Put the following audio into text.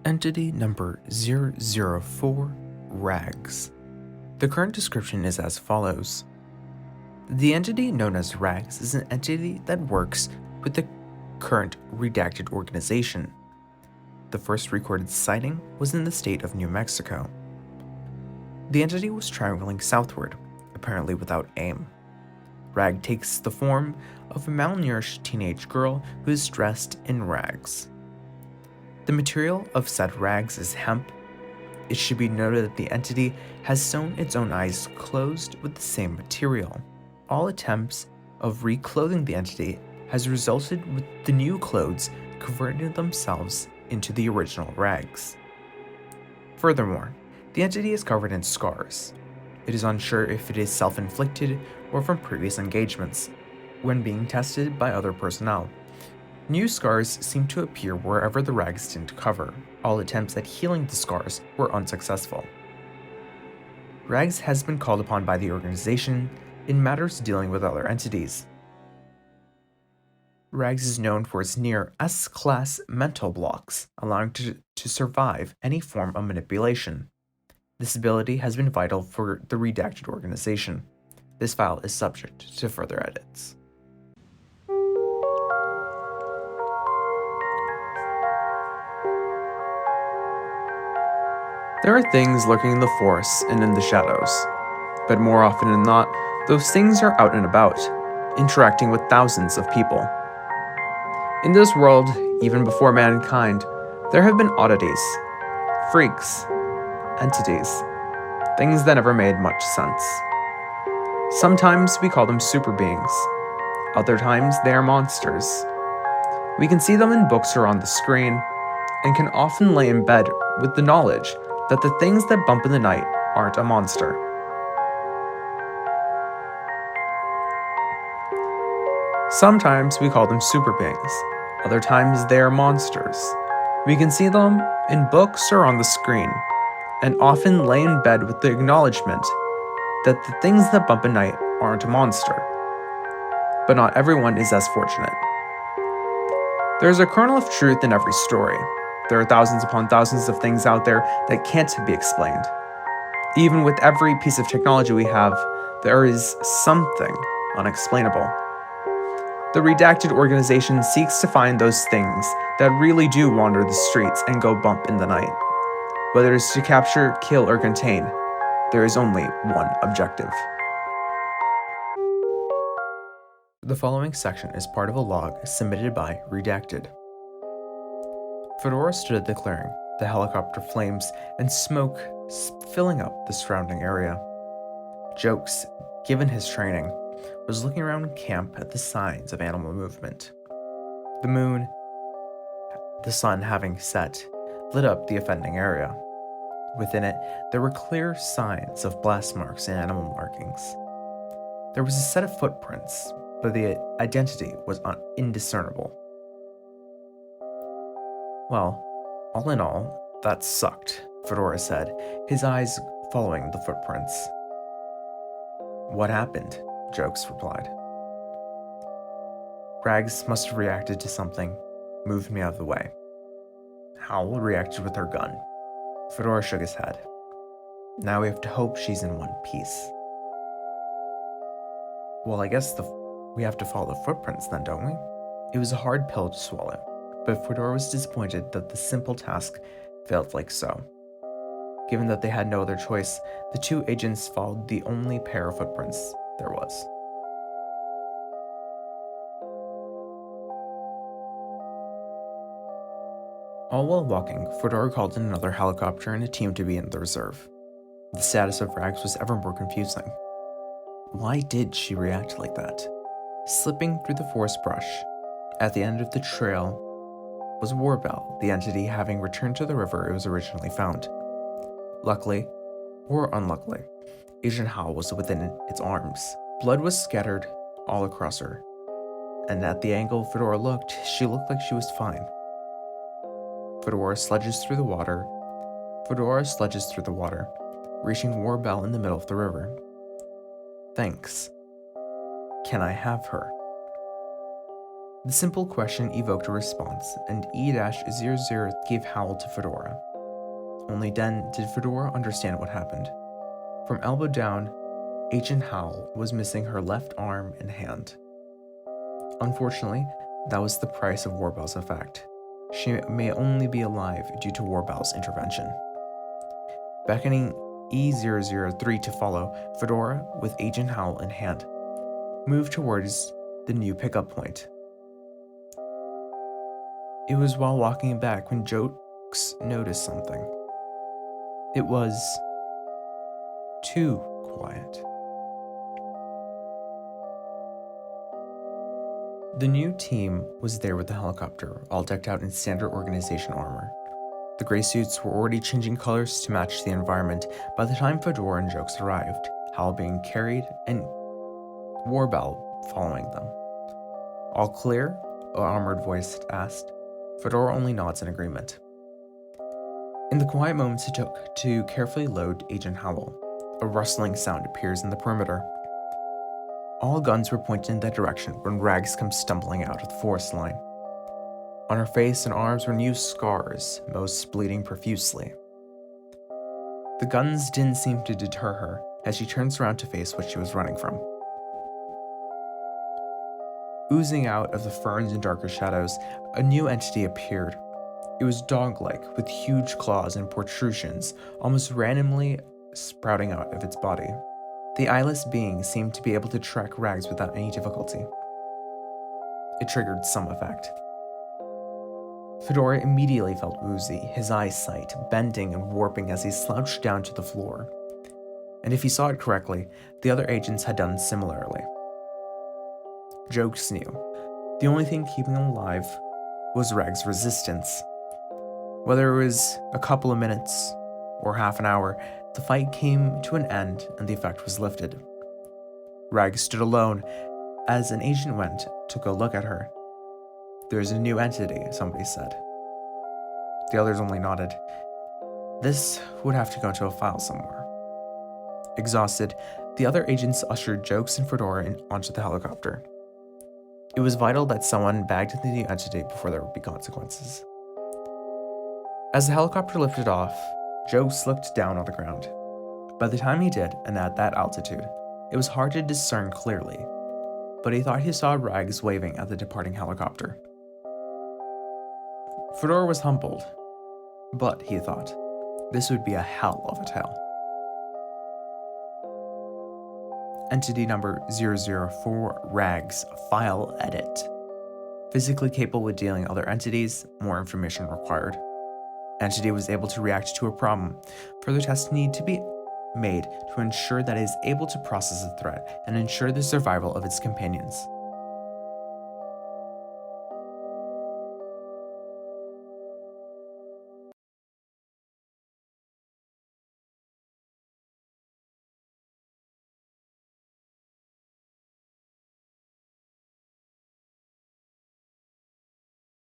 Entity number 004, Rags. The current description is as follows. The entity known as Rags is an entity that works with the current redacted organization. The first recorded sighting was in the state of New Mexico. The entity was traveling southward, apparently without aim. Rag takes the form of a malnourished teenage girl who is dressed in rags. The material of said rags is hemp. It should be noted that the entity has sewn its own eyes closed with the same material. All attempts of reclothing the entity has resulted with the new clothes converting themselves into the original rags. Furthermore, the entity is covered in scars. It is unsure if it is self-inflicted or from previous engagements, when being tested by other personnel. New scars seem to appear wherever the rags didn't cover. All attempts at healing the scars were unsuccessful. Rags has been called upon by the organization in matters dealing with other entities. Rags is known for its near S-class mental blocks, allowing it to survive any form of manipulation. This ability has been vital for the redacted organization. This file is subject to further edits. There are things lurking in the forests and in the shadows, but more often than not, those things are out and about, interacting with thousands of people. In this world, even before mankind, there have been oddities, freaks, entities, things that never made much sense. Sometimes we call them super beings. Other times they are monsters. We can see them in books or on the screen, and can often lay in bed with the knowledge that the things that bump in the night aren't a monster. Sometimes we call them super beings. Other times they are monsters. We can see them in books or on the screen, and often lay in bed with the acknowledgement that the things that bump at night aren't a monster. But not everyone is as fortunate. There is a kernel of truth in every story. There are thousands upon thousands of things out there that can't be explained. Even with every piece of technology we have, there is something unexplainable. The redacted organization seeks to find those things that really do wander the streets and go bump in the night. Whether it's to capture, kill, or contain, there is only one objective. The following section is part of a log submitted by Redacted. Fedora stood at the clearing, the helicopter flames and smoke filling up the surrounding area. Jokes, given his training, was looking around camp at the signs of animal movement. The moon, the sun having set, lit up the offending area. Within it, there were clear signs of blast marks and animal markings. There was a set of footprints, but the identity was indiscernible. Well, all in all, that sucked, Fedora said, his eyes following the footprints. What happened? Jokes replied. Rags must have reacted to something, moved me out of the way. Howl reacted with her gun. Fedora shook his head. Now we have to hope she's in one piece. Well, I guess we have to follow the footprints then, don't we? It was a hard pill to swallow, but Fedora was disappointed that the simple task failed like so. Given that they had no other choice, the two agents followed the only pair of footprints there was. All while walking, Fedora called in another helicopter and a team to be in the reserve. The status of Rags was ever more confusing. Why did she react like that? Slipping through the forest brush, at the end of the trail was Warbell, the entity having returned to the river it was originally found. Luckily, or unluckily, Agent Howe was within its arms. Blood was scattered all across her, and at the angle Fedora looked, she looked like she was fine. Fedora sledges through the water, reaching Warbell in the middle of the river. Thanks. Can I have her? The simple question evoked a response, and E-00 gave Howl to Fedora. Only then did Fedora understand what happened. From elbow down, Agent Howl was missing her left arm and hand. Unfortunately, that was the price of Warbell's effect. She may only be alive due to Warbell's intervention. Beckoning E-003 to follow, Fedora, with Agent Howl in hand, moved towards the new pickup point. It was while walking back when Jokes noticed something. It was too quiet. The new team was there with the helicopter, all decked out in standard organization armor. The gray suits were already changing colors to match the environment by the time Fedora and Jokes arrived, Hal being carried and Warbell following them. All clear? An armored voice asked. Fedora only nods in agreement. In the quiet moments it took to carefully load Agent Howl, a rustling sound appears in the perimeter. All guns were pointed in that direction when Rags comes stumbling out of the forest line. On her face and arms were new scars, most bleeding profusely. The guns didn't seem to deter her as she turns around to face what she was running from. Oozing out of the ferns and darker shadows, a new entity appeared. It was dog-like, with huge claws and protrusions almost randomly sprouting out of its body. The eyeless being seemed to be able to track Rags without any difficulty. It triggered some effect. Fedora immediately felt woozy, his eyesight bending and warping as he slouched down to the floor. And if he saw it correctly, the other agents had done similarly. Jokes knew. The only thing keeping him alive was Rags' resistance. Whether it was a couple of minutes or half an hour, the fight came to an end and the effect was lifted. Rags stood alone as an agent went to go look at her. "There's a new entity," somebody said. The others only nodded. This would have to go into a file somewhere. Exhausted, the other agents ushered Jokes and Fedora onto the helicopter. It was vital that someone bagged the new entity before there would be consequences. As the helicopter lifted off, Joe slipped down on the ground. By the time he did, and at that altitude, it was hard to discern clearly, but he thought he saw Rags waving at the departing helicopter. Fedora was humbled, but, he thought, this would be a hell of a tale. Entity number 004, Rags, file edit. Physically capable with dealing with other entities, more information required. Entity was able to react to a problem. Further tests need to be made to ensure that it is able to process the threat and ensure the survival of its companions.